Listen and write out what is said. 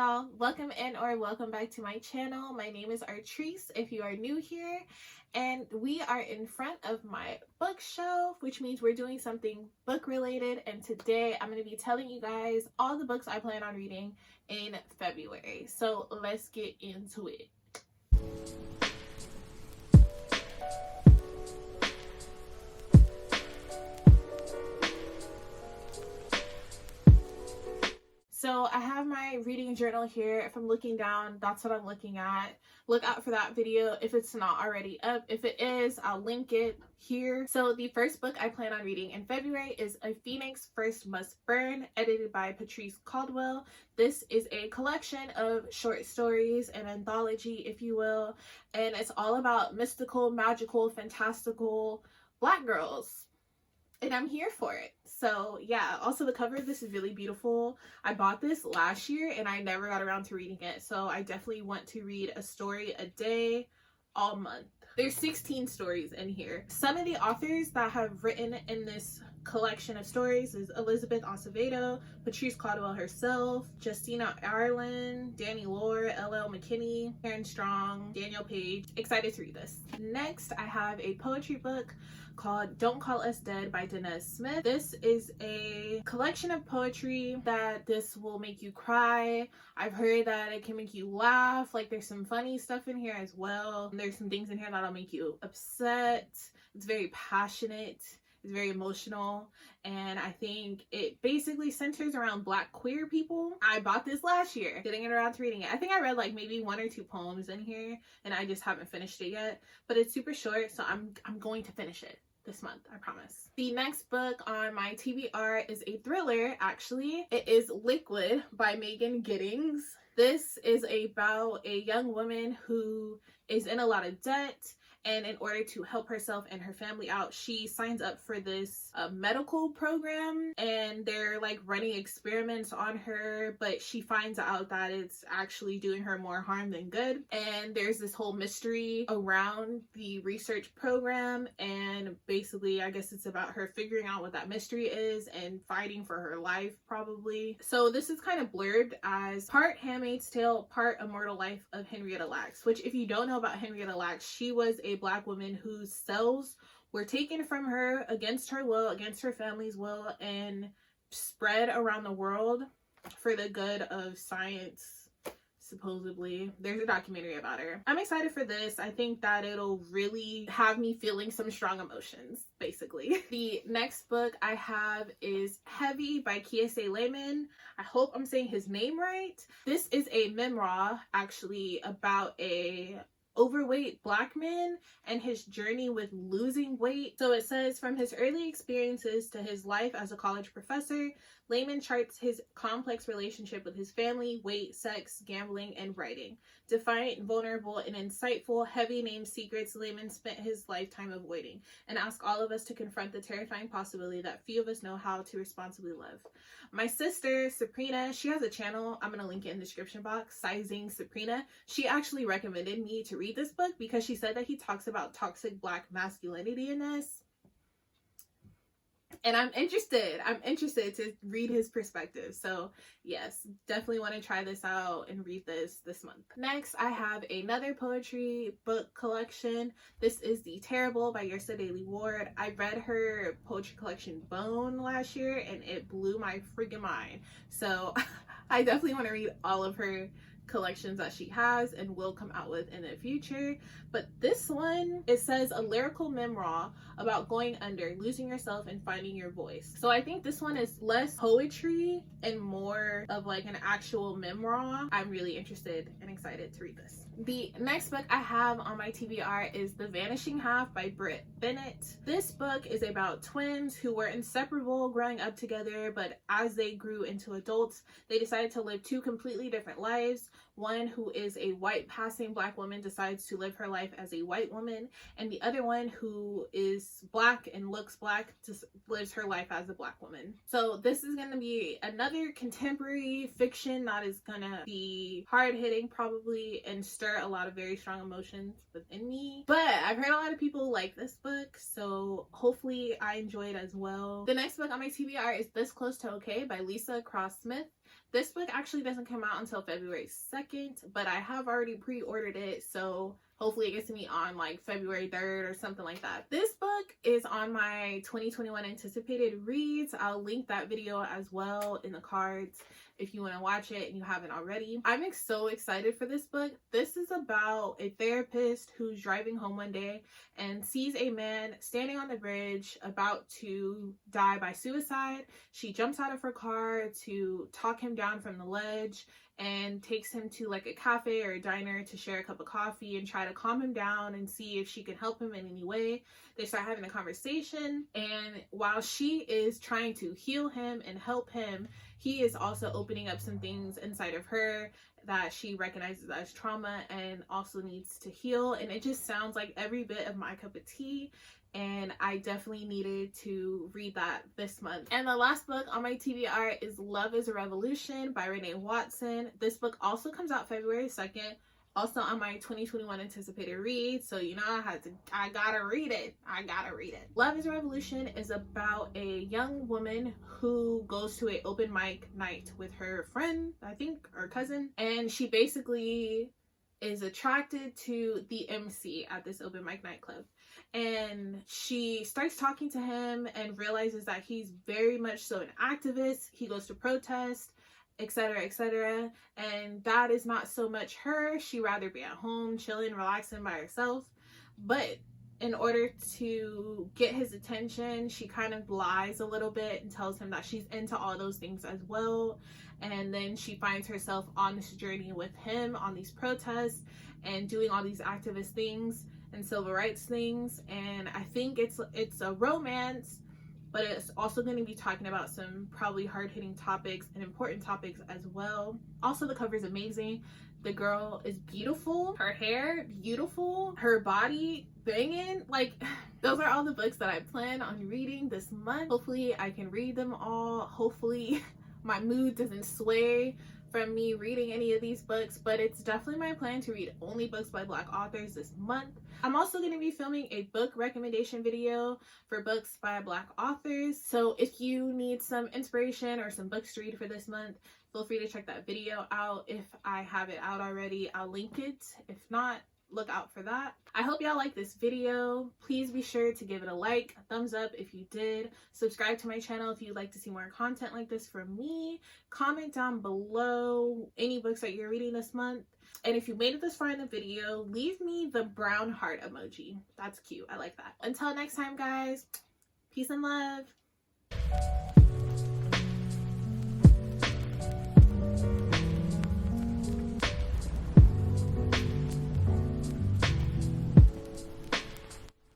y'all, welcome in or welcome back to my channel. My name is Artrice if you are new here, and we are in front of my bookshelf, which means we're doing something book related. And today I'm going to be telling you guys all the books I plan on reading in February. So let's get into it. So I have my reading journal here. If I'm looking down, that's what I'm looking at. Look out for that video if it's not already up. If it is, I'll link it here. So the first book I plan on reading in February is A Phoenix First Must Burn, edited by Patrice Caldwell. This is a collection of short stories, an anthology, if you will, and it's all about mystical, magical, fantastical Black girls. And I'm here for it. So yeah, also the cover of this is really beautiful. I bought this last year and I never got around to reading it. So I definitely want to read a story a day all month. There's 16 stories in here. Some of the authors that have written in this collection of stories is Elizabeth Acevedo, Patrice Caldwell herself, Justina Ireland, Danny Lore, L.L. McKinney, Karen Strong, Daniel Page. Excited to read this. Next, I have a poetry book called Don't Call Us Dead by Denez Smith. This is a collection of poetry that this will make you cry. I've heard that it can make you laugh. Like, there's some funny stuff in here as well. There's some things in here that'll make you upset. It's very passionate. It's very emotional, and I think it basically centers around Black queer people. I bought this last year, getting it around to reading it. I think I read like maybe 1 or 2 poems in here, and I just haven't finished it yet. But it's super short, so I'm going to finish it this month, I promise. The next book on my TBR is a thriller, actually. It is Liquid by Megan Giddings. This is about a young woman who is in a lot of debt, and in order to help herself and her family out, she signs up for this medical program, and they're like running experiments on her, but she finds out that it's actually doing her more harm than good. And there's this whole mystery around the research program, and basically I guess it's about her figuring out what that mystery is and fighting for her life, probably. So this is kind of blurred as part Handmaid's Tale, part Immortal Life of Henrietta Lacks, which, if you don't know about Henrietta Lacks, she was a Black woman whose cells were taken from her against her will, against her family's will, and spread around the world for the good of science, supposedly. There's a documentary about her. I'm excited for this. I think that it'll really have me feeling some strong emotions, basically. The next book I have is Heavy by Kiese Layman. I hope I'm saying his name right. This is a memoir, actually, about a overweight Black man and his journey with losing weight. So it says, from his early experiences to his life as a college professor, Layman charts his complex relationship with his family, weight, sex, gambling, and writing. Defiant, vulnerable, and insightful, heavy named secrets Layman spent his lifetime avoiding, and ask all of us to confront the terrifying possibility that few of us know how to responsibly live. My sister, Sabrina, she has a channel, I'm going to link it in the description box, Sizing Sabrina. She actually recommended me to read this book because she said that he talks about toxic Black masculinity in this. And I'm interested to read his perspective. So yes, definitely want to try this out and read this month. Next, I have another poetry book collection. This is The Terrible by Yersa Daily Ward. I read her poetry collection Bone last year and it blew my freaking mind. So I definitely want to read all of her collections that she has and will come out with in the future. But this one, it says a lyrical memoir about going under, losing yourself, and finding your voice. So I think this one is less poetry and more of like an actual memoir. I'm really interested and excited to read this. The next book I have on my TBR is The Vanishing Half by Britt Bennett. This book is about twins who were inseparable growing up together, but as they grew into adults, they decided to live 2 completely different lives. One who is a white passing Black woman decides to live her life as a white woman, and the other one who is Black and looks Black just lives her life as a Black woman. So this is going to be another contemporary fiction that is going to be hard-hitting probably and stir a lot of very strong emotions within me. But I've heard a lot of people like this book, so hopefully I enjoy it as well. The next book on my TBR is This Close to Okay by Lisa Cross Smith. This book actually doesn't come out until February 2nd, but I have already pre-ordered it, so hopefully it gets to me on like February 3rd or something like that. This book is on my 2021 anticipated reads. I'll link that video as well in the cards if you want to watch it and you haven't already. I'm so excited for this book. This is about a therapist who's driving home one day and sees a man standing on the bridge about to die by suicide. She jumps out of her car to talk him down from the ledge and takes him to like a cafe or a diner to share a cup of coffee and try to calm him down and see if she can help him in any way. They start having a conversation, and while she is trying to heal him and help him, he is also opening up some things inside of her that she recognizes as trauma and also needs to heal. And it just sounds like every bit of my cup of tea, and I definitely needed to read that this month. And the last book on my TBR is Love is a Revolution by Renee Watson. This book also comes out February 2nd, also on my 2021 anticipated read, so you know I gotta read it. Love is a Revolution is about a young woman who goes to a open mic night with her friend, I think, or cousin, and she basically is attracted to the MC at this open mic nightclub. And she starts talking to him and realizes that he's very much so an activist. He goes to protest, etc., etc. And that is not so much her. She'd rather be at home, chilling, relaxing by herself. But in order to get his attention, she kind of lies a little bit and tells him that she's into all those things as well. And then she finds herself on this journey with him on these protests and doing all these activist things and civil rights things. And I think it's a romance, but it's also going to be talking about some probably hard-hitting topics and important topics as well. Also, the cover is amazing. The girl is beautiful, her hair beautiful, her body banging. Like, those are all the books that I plan on reading this month. Hopefully I can read them all. Hopefully my mood doesn't sway from me reading any of these books, but it's definitely my plan to read only books by Black authors this month. I'm also going to be filming a book recommendation video for books by Black authors, so if you need some inspiration or some books to read for this month, feel free to check that video out. If I have it out already, I'll link it. If not, look out for that. I hope y'all like this video. Please be sure to give it a like, a thumbs up if you did. Subscribe to my channel if you'd like to see more content like this from me. Comment down below any books that you're reading this month. And if you made it this far in the video, leave me the brown heart emoji. That's cute. I like that. Until next time, guys. Peace and love.